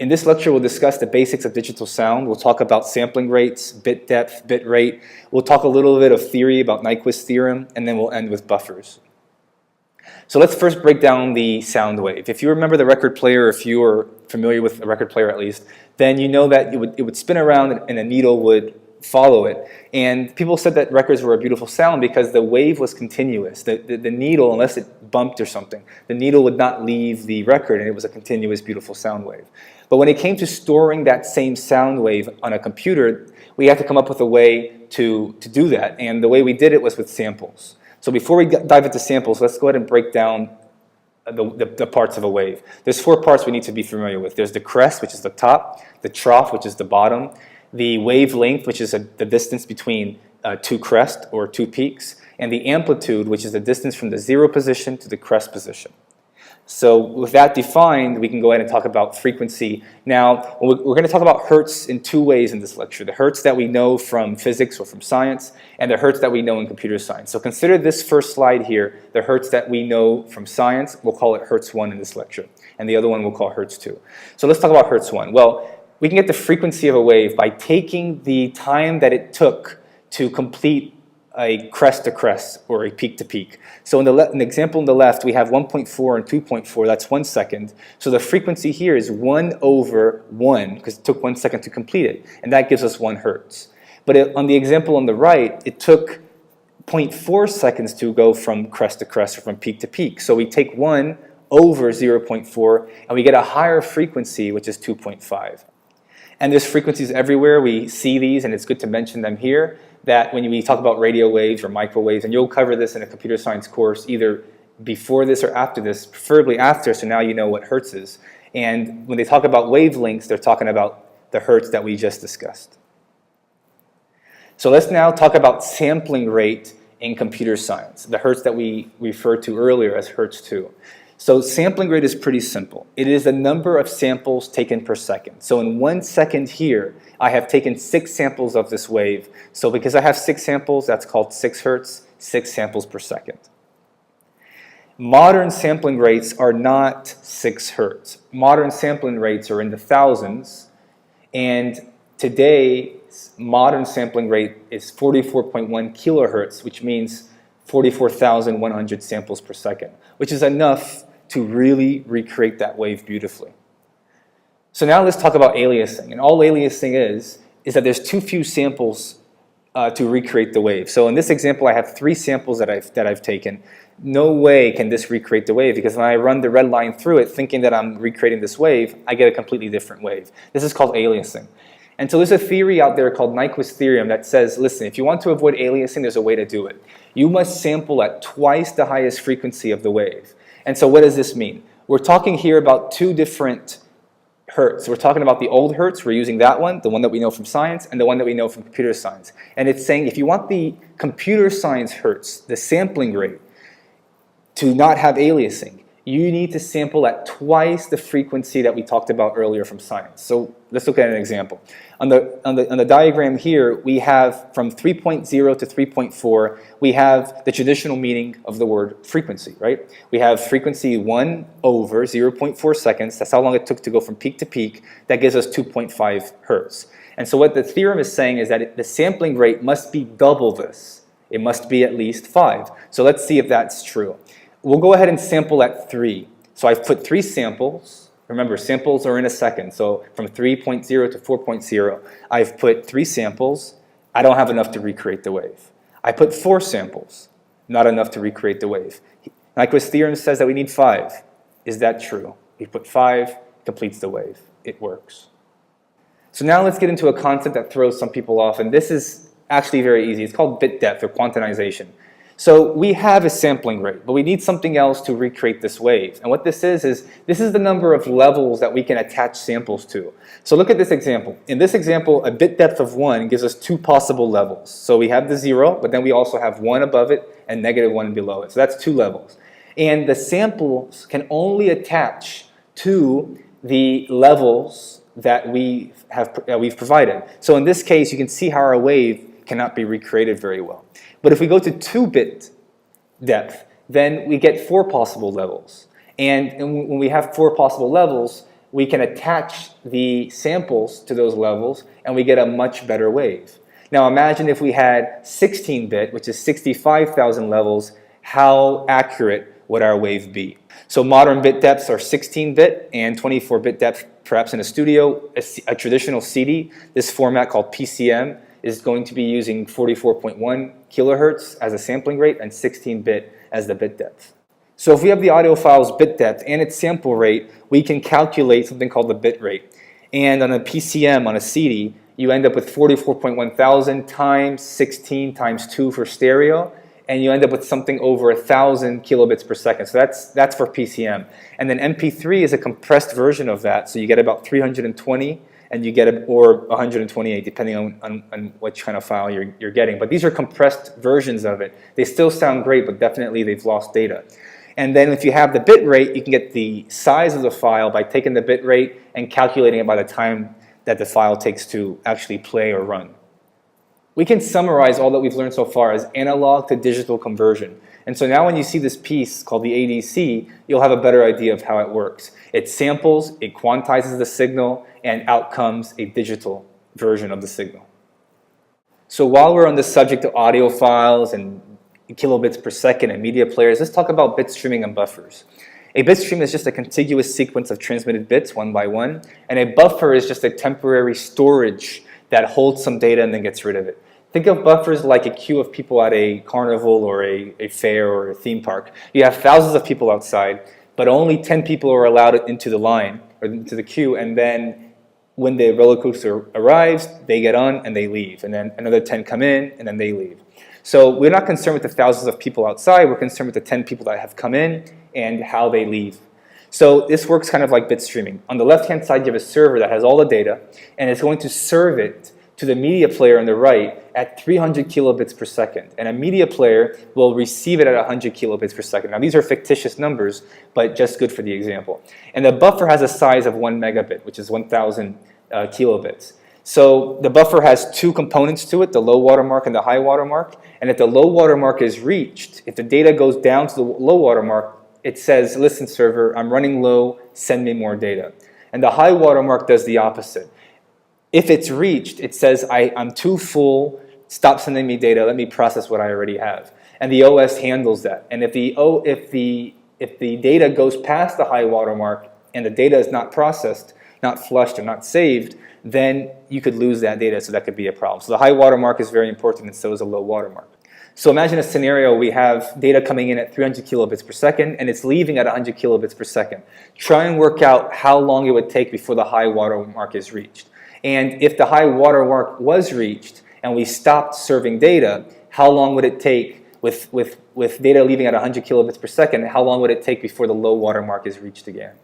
In this lecture, we'll discuss the basics of digital sound. We'll talk about sampling rates, bit depth, bit rate. We'll talk a little bit of theory about Nyquist Theorem, and then we'll end with buffers. So let's first break down the sound wave. If you remember the record player, if you are familiar with a record player at least, then you know that it would spin around and a needle would follow it. And people said that records were a beautiful sound because the wave was continuous. The needle, unless it bumped or something, the needle would not leave the record, and it was a continuous, beautiful sound wave. But when it came to storing that same sound wave on a computer, we had to come up with a way to do that. And the way we did it was with samples. So before we dive into samples, let's go ahead and break down the parts of a wave. There's 4 parts we need to be familiar with. There's the crest, which is the top, the trough, which is the bottom, the wavelength, which is the distance between 2 crests or 2 peaks, and the amplitude, which is the distance from the 0 position to the crest position. So with that defined, we can go ahead and talk about frequency. Now, we're going to talk about Hertz in 2 ways in this lecture. The Hertz that we know from physics or from science, and the Hertz that we know in computer science. So consider this first slide here, the Hertz that we know from science. We'll call it Hertz 1 in this lecture, and the other one we'll call Hertz 2. So let's talk about Hertz 1. Well, we can get the frequency of a wave by taking the time that it took to complete a crest to crest or a peak to peak. So in the example on the left, we have 1.4 and 2.4, that's 1 second. So the frequency here is 1 over 1, because it took 1 second to complete it, and that gives us 1 Hertz. But on the example on the right, it took 0.4 seconds to go from crest to crest or from peak to peak. So we take 1 over 0.4, and we get a higher frequency, which is 2.5. And there's frequencies everywhere. We see these, and it's good to mention them here, that when we talk about radio waves or microwaves, and you'll cover this in a computer science course either before this or after this, preferably after, so now you know what Hertz is. And when they talk about wavelengths, they're talking about the Hertz that we just discussed. So let's now talk about sampling rate in computer science, the Hertz that we referred to earlier as Hertz 2. So sampling rate is pretty simple. It is the number of samples taken per second. So in 1 second here, I have taken 6 samples of this wave. So because I have 6 samples, that's called 6 Hertz, 6 samples per second. Modern sampling rates are not 6 Hertz. Modern sampling rates are in the thousands. And today, modern sampling rate is 44.1 kilohertz, which means 44,100 samples per second, which is enough to really recreate that wave beautifully. So now let's talk about aliasing. And all aliasing is that there's too few samples to recreate the wave. So in this example, I have 3 samples that I've taken. No way can this recreate the wave, because when I run the red line through it thinking that I'm recreating this wave, I get a completely different wave. This is called aliasing. And so there's a theory out there called Nyquist Theorem that says, listen, if you want to avoid aliasing, there's a way to do it. You must sample at twice the highest frequency of the wave. And so what does this mean? We're talking here about 2 different Hertz. We're talking about the old Hertz, we're using that one, the one that we know from science, and the one that we know from computer science. And it's saying if you want the computer science Hertz, the sampling rate, to not have aliasing, you need to sample at twice the frequency that we talked about earlier from science. So let's look at an example. On the diagram here, we have from 3.0 to 3.4, we have the traditional meaning of the word frequency, right? We have frequency 1 over 0.4 seconds. That's how long it took to go from peak to peak. That gives us 2.5 Hertz. And so what the theorem is saying is that the sampling rate must be double this. It must be at least 5. So let's see if that's true. We'll go ahead and sample at 3. So I've put 3 samples. Remember, samples are in a second. So from 3.0 to 4.0, I've put 3 samples. I don't have enough to recreate the wave. I put 4 samples. Not enough to recreate the wave. Nyquist Theorem says that we need 5. Is that true? We put 5, completes the wave. It works. So now let's get into a concept that throws some people off. And this is actually very easy. It's called bit depth or quantization. So we have a sampling rate, but we need something else to recreate this wave. And what this is this is the number of levels that we can attach samples to. So look at this example. In this example, a bit depth of 1 gives us 2 possible levels. So we have the 0, but then we also have 1 above it and -1 below it. So that's 2 levels. And the samples can only attach to the levels that we've provided. So in this case, you can see how our wave cannot be recreated very well. But if we go to 2-bit depth, then we get 4 possible levels. And when we have 4 possible levels, we can attach the samples to those levels and we get a much better wave. Now imagine if we had 16-bit, which is 65,000 levels, how accurate would our wave be? So modern bit depths are 16-bit and 24-bit depth, perhaps in a studio. A traditional CD, this format called PCM, is going to be using 44.1 kilohertz as a sampling rate and 16-bit as the bit depth. So if we have the audio file's bit depth and its sample rate, we can calculate something called the bit rate. And on a PCM, on a CD, you end up with 44.1 thousand times 16 times 2 for stereo, and you end up with something over 1,000 kilobits per second. So that's for PCM. And then MP3 is a compressed version of that, so you get about 320, and you get or 128, depending on which kind of file you're getting. But these are compressed versions of it. They still sound great, but definitely they've lost data. And then if you have the bit rate, you can get the size of the file by taking the bit rate and calculating it by the time that the file takes to actually play or run. We can summarize all that we've learned so far as analog to digital conversion. And so now when you see this piece called the ADC, you'll have a better idea of how it works. It samples, it quantizes the signal, and out comes a digital version of the signal. So while we're on the subject of audio files and kilobits per second and media players, let's talk about bit streaming and buffers. A bit stream is just a contiguous sequence of transmitted bits one by one, and a buffer is just a temporary storage that holds some data and then gets rid of it. Think of buffers like a queue of people at a carnival or a fair or a theme park. You have thousands of people outside, but only 10 people are allowed into the line or into the queue, and then when the roller coaster arrives, they get on and they leave, and then another 10 come in and then they leave. So we're not concerned with the thousands of people outside, we're concerned with the 10 people that have come in and how they leave. So this works kind of like bit streaming. On the left-hand side, you have a server that has all the data, and it's going to serve it to the media player on the right at 300 kilobits per second. And a media player will receive it at 100 kilobits per second. Now these are fictitious numbers, but just good for the example. And the buffer has a size of 1 megabit, which is 1,000 kilobits. So the buffer has two components to it, the low watermark and the high watermark. And if the low watermark is reached, if the data goes down to the low watermark, it says, listen server, I'm running low, send me more data. And the high watermark does the opposite. If it's reached, it says, I'm too full, stop sending me data, let me process what I already have. And the OS handles that. And if the data goes past the high watermark and the data is not processed, not flushed or not saved, then you could lose that data, so that could be a problem. So the high watermark is very important, and so is a low watermark. So imagine a scenario, we have data coming in at 300 kilobits per second and it's leaving at 100 kilobits per second. Try and work out how long it would take before the high watermark is reached. And if the high watermark was reached and we stopped serving data, how long would it take with data leaving at 100 kilobits per second, how long would it take before the low watermark is reached again?